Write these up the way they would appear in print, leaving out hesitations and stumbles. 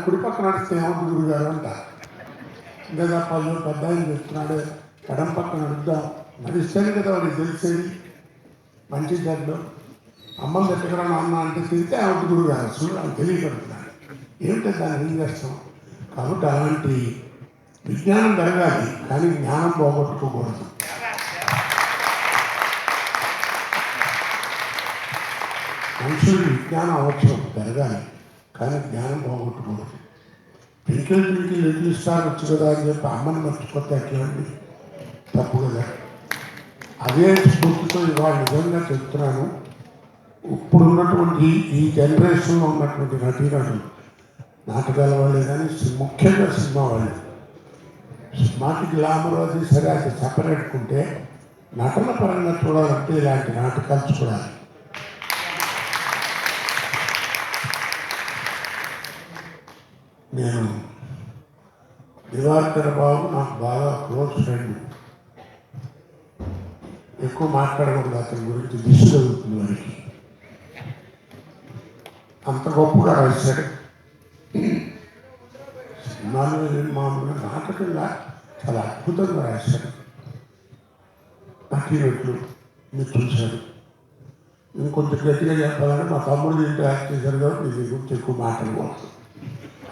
కుడి పక్క నడిస్తే ఏమవుతుంది గురుగారు అంటారు. ఇంకా తప్ప పెద్ద ఆయన చెప్తున్నాడు ఎడం పక్క నడుద్దాం, నడిస్తేనే కదా వాడికి తెలిసేది మంచి చెడ్డు. అమ్మని దగ్గర నాన్న అంటే తిరిగితే ఏమవుతుంది గురుగారు చూడు అని తెలియగలుగుతున్నాడు. ఏమిటో దాన్ని ఏం చేస్తాం. కాబట్టి అలాంటి విజ్ఞానం పెరగాలి, కానీ జ్ఞానం పోగొట్టుకోకూడదు. మనుషులకి విజ్ఞానం అవసరం పెరగాలి, కానీ జ్ఞానం పోగొట్టుకోకూడదు. ట్వింకిల్ ట్వింకిల్ లిటిల్ స్టార్ వచ్చు కదా అని చెప్పి అమ్మని మర్చిపోతే ఎట్లాంటి తప్పు కదా. అదే స్ఫూర్తితో ఇవాళ నిజంగా చెప్తున్నాను, ఇప్పుడు ఉన్నటువంటి ఈ జనరేషన్లో ఉన్నటువంటి నటీనటులు, నాటకాల వాళ్ళే కానీ ముఖ్యంగా సినిమా వాళ్ళు, సినిమాకి గ్లామర్ అది సరే అది సపరేట్కుంటే నటన పరంగా చూడాలంటే ఇలాంటి నాటకాలు చూడాలి. నేను దివాకర్ బాబు నాకు బాగా క్లోజ్ ఫ్రెండ్. ఎక్కువ మాట్లాడకూడదు అతని గురించి, దిశ జరుగుతుంది వారికి. అంత గొప్పగా రాశాడు. సినిమాలు మామూలుగా నాటకంగా చాలా అద్భుతంగా రాశాడు. నటీనటులు మీరు చూశారు. ఇంకొంచెం గట్టిగా చెప్పాలంటే మా తమ్ముడు ఇంటి యాక్ట్ చేశారు కాబట్టి మీ గురించి ఎక్కువ మాట్లాడకూడదు.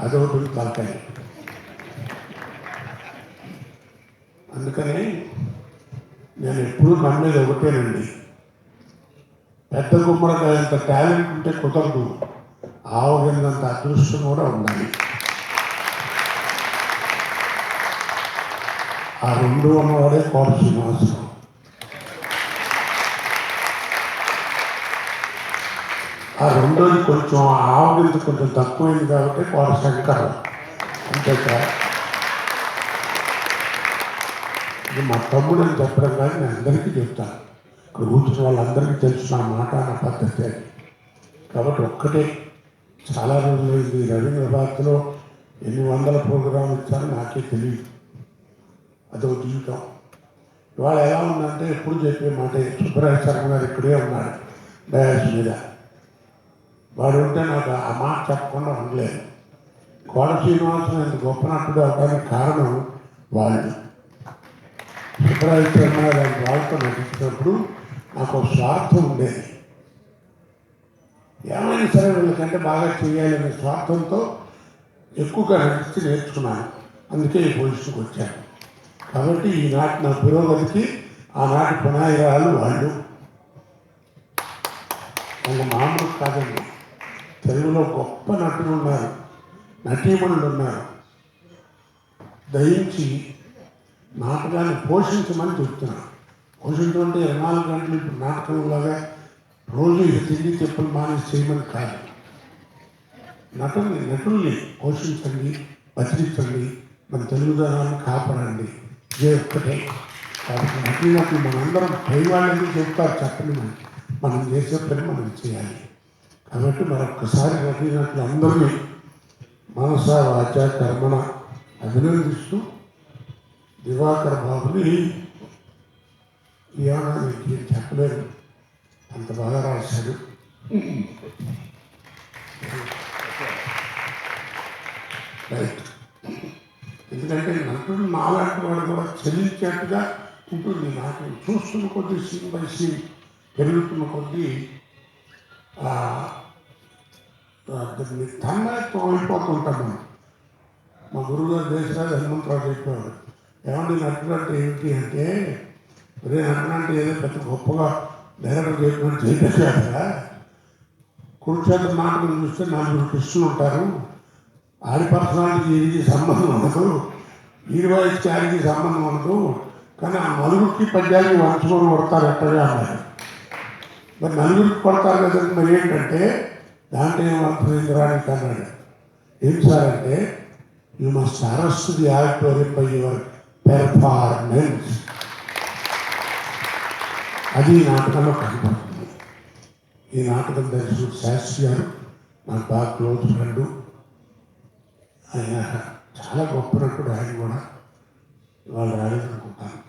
అదొకటి తలకాయ. అందుకని నేను ఎప్పుడూ నమ్మేది ఒకటేనండి, పెద్ద గుమ్మడికాయ అంత టాలెంట్ ఉంటే కుదరదు, ఆవగినంత అదృష్టం కూడా ఉండాలి. ఆ రెండు ఉన్నవాడే కోట శ్రీనివాసరావు. ఆ రెండోది కొంచెం ఆవగింత కొంచెం తక్కువైంది కాబట్టి కోట శంకర్. అంతే కదా. ఇది మా తమ్ముడు అని చెప్పడం కానీ నేను అందరికీ చెప్తాను, ఇక్కడ కూర్చున్న వాళ్ళందరికీ తెలుసు నా మాట నా పద్ధతి అని. కాబట్టి ఒక్కటే, చాలా రోజులు ఇది రవీంద్ర భారతిలో ఎన్ని వందల ప్రోగ్రాంలు ఇచ్చారో నాకే తెలియదు. అదొక జీవితం. ఇవాళ ఎలా ఉందంటే ఎప్పుడు చెప్పే మాట, సుబ్బరాయ శర్మ గారు ఇక్కడే ఉన్నాడు డయాస్ మీద. వాడు ఉంటే నాకు ఆ మాట చెప్పకుండా ఉండలేదు. కోట శ్రీనివాసం ఎంత గొప్ప నటుడు అవడానికి కారణం వాళ్ళు. సుబ్బరాయ శర్మ గారి వాళ్ళతో నటించినప్పుడు నాకు ఒక స్వార్థం ఉండేది. ఏమైనా సరే వీళ్ళకంటే బాగా చేయాలనే స్వార్థంతో ఎక్కువగా నటించి నేర్చుకున్నాను. అందుకే ఈ పొజిషన్కి వచ్చాను. కాబట్టి ఈనాటి నా పురోగతికి ఆనాటి పునాయిరాలు వాళ్ళు. వాళ్ళ మామూలు కాదండి. తెలుగులో గొప్ప నటులు ఉన్నారు, నటీమణులు ఉన్నారు. దయించి నాటకాన్ని పోషించమని చెప్తున్నాను. పోషించమంటే 24 గంటలు ఇప్పుడు నాటకంలాగా రోజు తిరిగి చెప్పులు మానేసి చేయమని కాదు. నటుల్ని పోషించండి, బతికించండి, మన తెలుగుదనాన్ని కాపాడండి. ఇదే ఒక్కటే. కాబట్టి నటీనటులు మనందరం పైవాళ్ళని చెప్తారు, చెప్పండి మనం చేసే పని మనం చేయాలి. కాబట్టి మరొక్కసారి నటీనటులు అందరినీ మనస వాచ కర్మణ అభినందిస్తూ దివాకర్ బాబుని ఏమన్నా చెప్పలేరు, అంత బాగా రాశాడు. రైట్. ఎందుకంటే నటుడు నాలాంటి వాడు కూడా చెల్లించేట్టుగా ఉంటుంది. నాకు చూస్తున్న కొద్దీ సీన్ బై సీన్ పెరుగుతున్న కొద్దీ తన్మయత్వం అయిపోతుంటాం మనం. మా గురువుగారు దేశరాజు హనుమంతరావు చెప్పేవాడు, ఏమంటే నటుడు అంటే ఏమిటి అంటే, అదే నటుడు అంటే ఏదో పెద్ద గొప్పగా డైరెక్టర్ చెప్పినట్టు చేయలేదు కదా. కురుక్షేత్ర నాటకం చూస్తే 4 కృష్ణులు ఉంటారు, ఆడి పర్సనాలిటీకి ఇది సంబంధం ఉండదు, ఈ వాయిస్కి ఆడికి సంబంధం ఉండదు, కానీ ఆ నలుగురికి పద్యాలకి వంచుకొని కొడతారు ఎట్టగా అన్నారు. మరి నలుగురికి కొడతారు కదా, మరి ఏంటంటే దాంట్లో ఏమంతరానికి అన్నాడు. ఏం సార్ అంటే, you must arrest the auditorium by your performance. అది ఈ నాటకంలో కనపడుతుంది. ఈ నాటకం దర్శకుడు శాస్త్రి గారు నాకు బాగా క్లోజ్ ఫ్రెండు. ఆయన చాలా గొప్ప నటుడు. ఆయన కూడా వాళ్ళు రాలేదనుకుంటాను,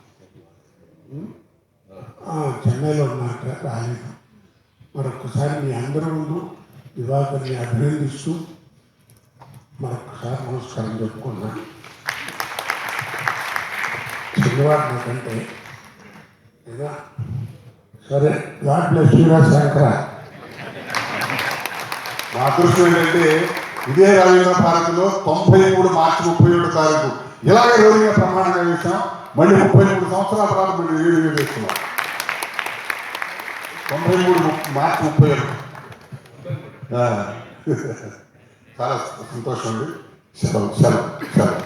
చెన్నైలో ఉన్నట్టు రాలేదు. మరొకసారి మీ అందరి ముందు దివాకర్ని అభినందిస్తూ మరొకసారి నమస్కారం చెప్పుకున్నాను. చిన్నవాడు నాకంటే ఏదో సరే. God bless you Shankara. మా అదృష్టం ఏంటంటే ఇదే రవీంద్ర భారతిలో 93 మార్చి 31 తారీఖు ఇలాగే రోజుగా ప్రమాణంగా చేసాం. మళ్ళీ 33 సంవత్సరాల తర్వాత మళ్ళీ వీడియో చేస్తున్నాం. 93 మార్చి 31. చాలా సంతోషం అండి. సెలవు సెలవు సెలవు.